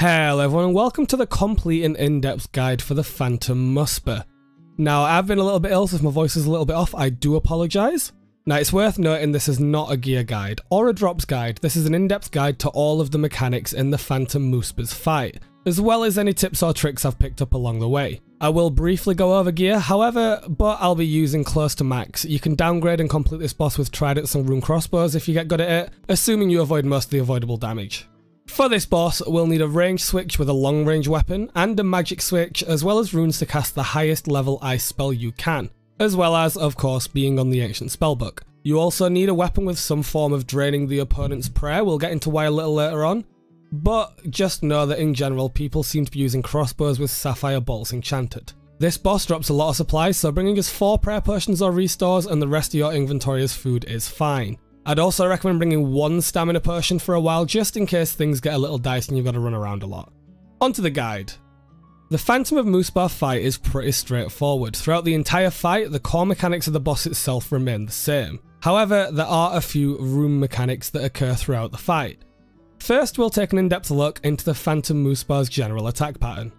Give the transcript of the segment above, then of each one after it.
Hello everyone and welcome to the complete and in-depth guide for the Phantom Muspah. Now I've been a little bit ill, so if my voice is a little bit off, I do apologise. Now it's worth noting this is not a gear guide or a drops guide, this is an in-depth guide to all of the mechanics in the Phantom Muspah's fight, as well as any tips or tricks I've picked up along the way. I will briefly go over gear, however, but I'll be using close to max. You can downgrade and complete this boss with tridents and rune crossbows if you get good at it, assuming you avoid most of the avoidable damage. For this boss, we'll need a range switch with a long range weapon, and a magic switch, as well as runes to cast the highest level ice spell you can, as well as, of course, being on the ancient spellbook. You also need a weapon with some form of draining the opponent's prayer, we'll get into why a little later on, but just know that in general people seem to be using crossbows with sapphire bolts enchanted. This boss drops a lot of supplies, so bringing us 4 prayer potions or restores and the rest of your inventory as food is fine. I'd also recommend bringing 1 stamina potion for a while, just in case things get a little dicey and you've got to run around a lot. Onto the guide. The Phantom of Muspah fight is pretty straightforward. Throughout the entire fight, the core mechanics of the boss itself remain the same. However, there are a few rune mechanics that occur throughout the fight. First, we'll take an in-depth look into the Phantom Muspah's general attack pattern.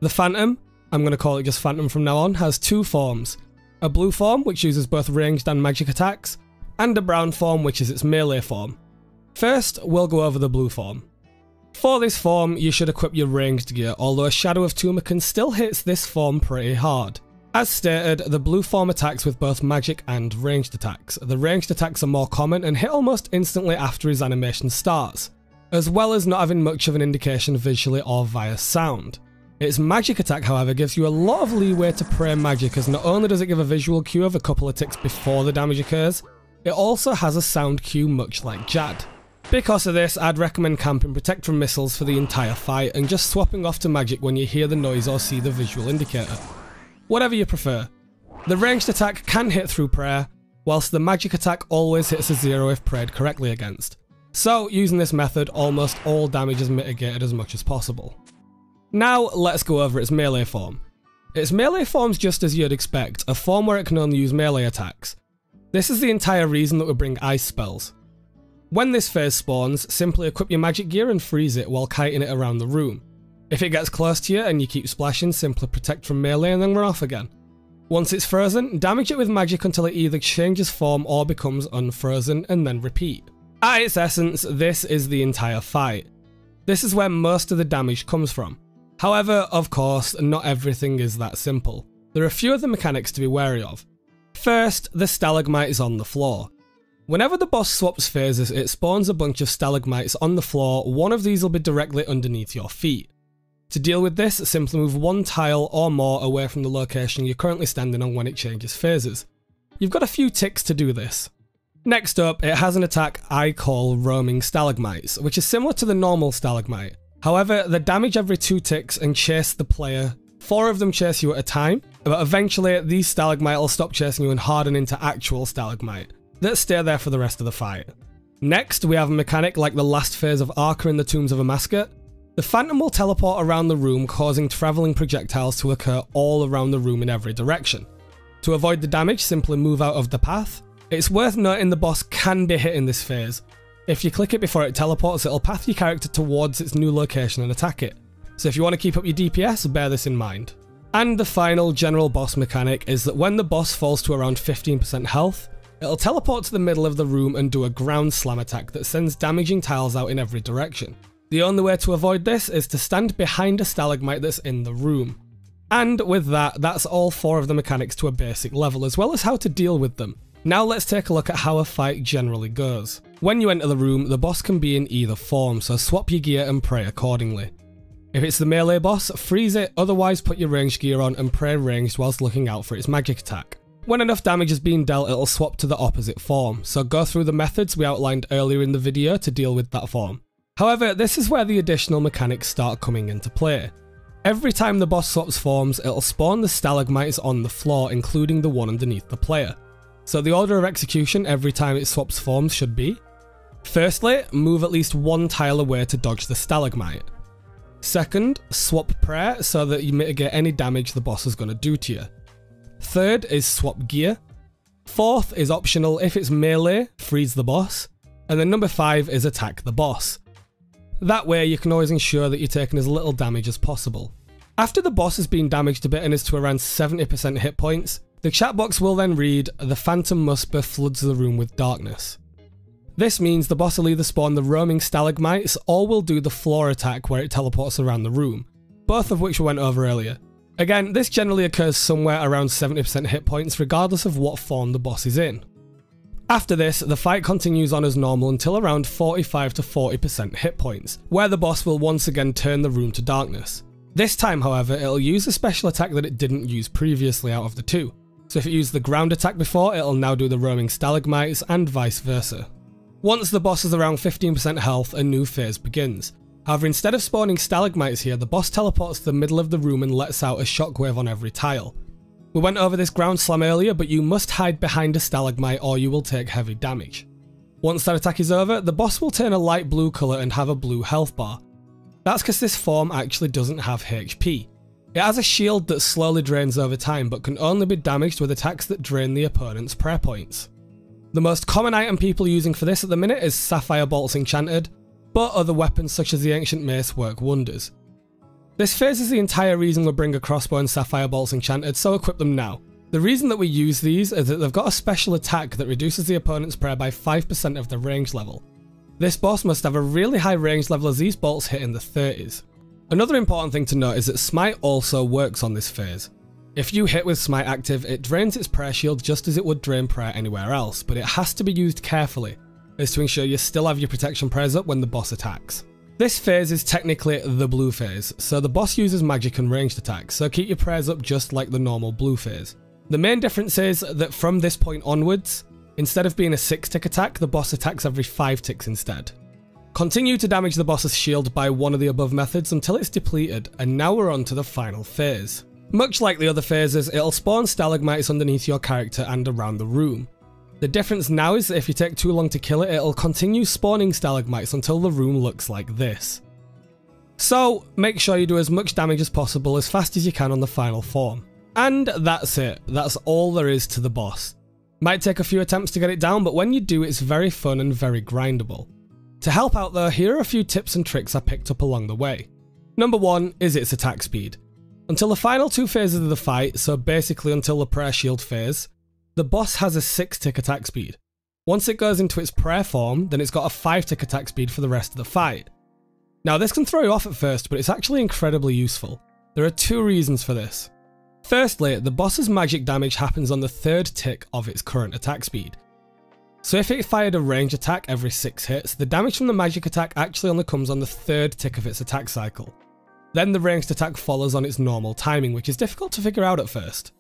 The Phantom, I'm going to call it just Phantom from now on, has 2 forms. A blue form, which uses both ranged and magic attacks, and a brown form, which is its melee form. First, we'll go over the blue form. For this form, you should equip your ranged gear, although a Shadow of Tumakan still hits this form pretty hard. As stated, the blue form attacks with both magic and ranged attacks. The ranged attacks are more common and hit almost instantly after his animation starts, as well as not having much of an indication visually or via sound. Its magic attack, however, gives you a lot of leeway to pray magic, as not only does it give a visual cue of a couple of ticks before the damage occurs, it also has a sound cue much like Jad. Because of this, I'd recommend camping Protect from missiles for the entire fight and just swapping off to magic when you hear the noise or see the visual indicator. Whatever you prefer. The ranged attack can hit through prayer, whilst the magic attack always hits a 0 if prayed correctly against. So, using this method, almost all damage is mitigated as much as possible. Now, let's go over its melee form. Its melee form's just as you'd expect, a form where it can only use melee attacks. This is the entire reason that we bring ice spells. When this phase spawns, simply equip your magic gear and freeze it while kiting it around the room. If it gets close to you and you keep splashing, simply protect from melee and then run off again. Once it's frozen, damage it with magic until it either changes form or becomes unfrozen, and then repeat. At its essence, this is the entire fight. This is where most of the damage comes from. However, of course, not everything is that simple. There are a few other mechanics to be wary of. First, the stalagmite is on the floor. Whenever the boss swaps phases, it spawns a bunch of stalagmites on the floor. One of these will be directly underneath your feet. To deal with this, simply move 1 tile or more away from the location you're currently standing on when it changes phases. You've got a few ticks to do this. Next up, it has an attack I call roaming stalagmites, which is similar to the normal stalagmite. However, they damage every 2 ticks and chase the player. 4 of them chase you at a time, but eventually these stalagmite will stop chasing you and harden into actual stalagmite that stay there for the rest of the fight. Next, we have a mechanic like the last phase of Arca in the Tombs of Amascut. The Phantom will teleport around the room, causing travelling projectiles to occur all around the room in every direction. To avoid the damage, simply move out of the path. It's worth noting the boss can be hit in this phase. If you click it before it teleports, it'll path your character towards its new location and attack it. So if you want to keep up your DPS, bear this in mind. And the final general boss mechanic is that when the boss falls to around 15% health, it'll teleport to the middle of the room and do a ground slam attack that sends damaging tiles out in every direction. The only way to avoid this is to stand behind a stalagmite that's in the room. And with that, that's all 4 of the mechanics to a basic level, as well as how to deal with them. Now let's take a look at how a fight generally goes. When you enter the room, the boss can be in either form, so swap your gear and pray accordingly. If it's the melee boss, freeze it, otherwise put your ranged gear on and pray ranged whilst looking out for its magic attack. When enough damage has been dealt, it'll swap to the opposite form, so go through the methods we outlined earlier in the video to deal with that form. However, this is where the additional mechanics start coming into play. Every time the boss swaps forms, it'll spawn the stalagmites on the floor, including the one underneath the player. So the order of execution every time it swaps forms should be: firstly, move at least 1 tile away to dodge the stalagmite. Second, swap prayer so that you mitigate any damage the boss is going to do to you. Third is swap gear. Fourth is optional. If it's melee, freeze the boss. And then number 5 is attack the boss. That way you can always ensure that you're taking as little damage as possible. After the boss has been damaged a bit and is to around 70% hit points, the chat box will then read, "The Phantom Muspah floods the room with darkness." This means the boss will either spawn the roaming stalagmites or will do the floor attack where it teleports around the room, both of which we went over earlier. Again, this generally occurs somewhere around 70% hit points regardless of what form the boss is in. After this, the fight continues on as normal until around 45 to 40% hit points, where the boss will once again turn the room to darkness. This time, however, it'll use a special attack that it didn't use previously out of the two. So if it used the ground attack before, it'll now do the roaming stalagmites and vice versa. Once the boss is around 15% health, a new phase begins. However, instead of spawning stalagmites here, the boss teleports to the middle of the room and lets out a shockwave on every tile. We went over this ground slam earlier, but you must hide behind a stalagmite or you will take heavy damage. Once that attack is over, the boss will turn a light blue colour and have a blue health bar. That's because this form actually doesn't have HP. It has a shield that slowly drains over time, but can only be damaged with attacks that drain the opponent's prayer points. The most common item people are using for this at the minute is Sapphire Bolts Enchanted, but other weapons such as the Ancient Mace work wonders. This phase is the entire reason we bring a crossbow and Sapphire Bolts Enchanted, so equip them now. The reason that we use these is that they've got a special attack that reduces the opponent's prayer by 5% of the range level. This boss must have a really high range level as these bolts hit in the 30s. Another important thing to note is that Smite also works on this phase. If you hit with Smite active, it drains its prayer shield just as it would drain prayer anywhere else, but it has to be used carefully, as to ensure you still have your protection prayers up when the boss attacks. This phase is technically the blue phase, so the boss uses magic and ranged attacks, so keep your prayers up just like the normal blue phase. The main difference is that from this point onwards, instead of being a 6-tick attack, the boss attacks every 5 ticks instead. Continue to damage the boss's shield by one of the above methods until it's depleted, and now we're on to the final phase. Much like the other phases, it'll spawn stalagmites underneath your character and around the room. The difference now is that if you take too long to kill it, it'll continue spawning stalagmites until the room looks like this. So make sure you do as much damage as possible as fast as you can on the final form. And that's it, that's all there is to the boss. Might take a few attempts to get it down, but when you do, it's very fun and very grindable. To help out though, here are a few tips and tricks I picked up along the way. Number 1 is its attack speed. Until the final 2 phases of the fight, so basically until the prayer shield phase, the boss has a 6-tick attack speed. Once it goes into its prayer form, then it's got a 5-tick attack speed for the rest of the fight. Now this can throw you off at first, but it's actually incredibly useful. There are 2 reasons for this. Firstly, the boss's magic damage happens on the 3rd tick of its current attack speed. So if it fired a range attack every 6 hits, the damage from the magic attack actually only comes on the 3rd tick of its attack cycle. Then the ranged attack follows on its normal timing, which is difficult to figure out at first.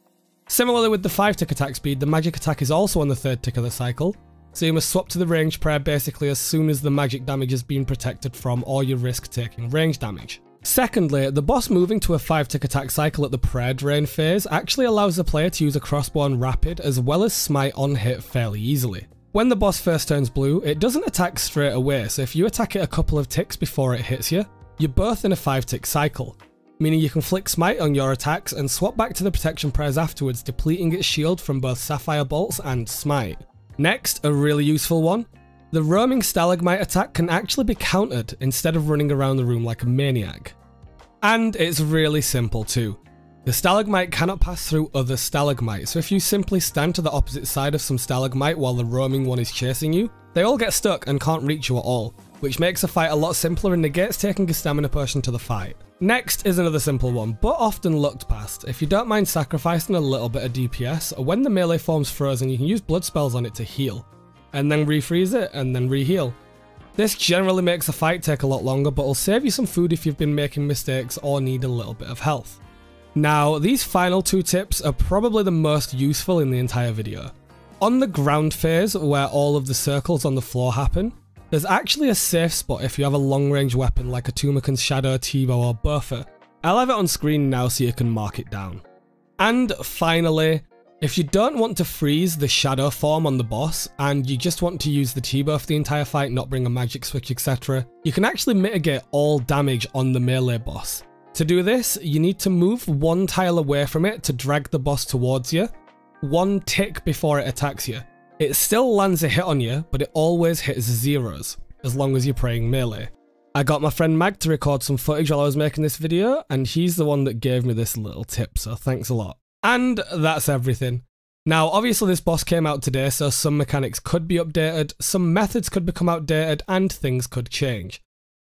Similarly with the 5-tick attack speed, the magic attack is also on the 3rd tick of the cycle, so you must swap to the ranged prayer basically as soon as the magic damage has been protected from or you risk taking range damage. Secondly, the boss moving to a 5-tick attack cycle at the prayer drain phase actually allows the player to use a crossbow and rapid as well as smite on hit fairly easily. When the boss first turns blue, it doesn't attack straight away, so if you attack it a couple of ticks before it hits you, you're both in a 5-tick cycle, meaning you can flick smite on your attacks and swap back to the protection prayers afterwards, depleting its shield from both sapphire bolts and smite. Next, a really useful one, the roaming stalagmite attack can actually be countered instead of running around the room like a maniac. And it's really simple too. The stalagmite cannot pass through other stalagmites, so if you simply stand to the opposite side of some stalagmite while the roaming one is chasing you, they all get stuck and can't reach you at all, which makes the fight a lot simpler and negates taking a stamina potion to the fight. Next is another simple one, but often looked past. If you don't mind sacrificing a little bit of DPS, when the melee form's frozen you can use blood spells on it to heal, and then refreeze it and then reheal. This generally makes the fight take a lot longer, but will save you some food if you've been making mistakes or need a little bit of health. Now, these final 2 tips are probably the most useful in the entire video. On the ground phase, where all of the circles on the floor happen, there's actually a safe spot if you have a long-range weapon like a Tumakan's Shadow, T-Bow or Buffer. I'll have it on screen now so you can mark it down. And finally, if you don't want to freeze the Shadow form on the boss, and you just want to use the T-Bow for the entire fight, not bring a magic switch etc., you can actually mitigate all damage on the melee boss. To do this, you need to move 1 tile away from it to drag the boss towards you, 1 tick before it attacks you. It still lands a hit on you, but it always hits zeros, as long as you're praying melee. I got my friend Mag to record some footage while I was making this video, and he's the one that gave me this little tip, so thanks a lot. And that's everything. Now, obviously this boss came out today, so some mechanics could be updated, some methods could become outdated, and things could change.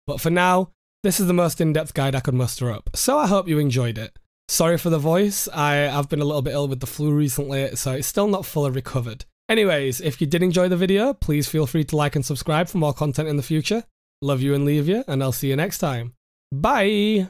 But for now, this is the most in-depth guide I could muster up, so I hope you enjoyed it. Sorry for the voice, I've been a little bit ill with the flu recently, so it's still not fully recovered. Anyways, if you did enjoy the video, please feel free to like and subscribe for more content in the future. Love you and leave you, and I'll see you next time. Bye!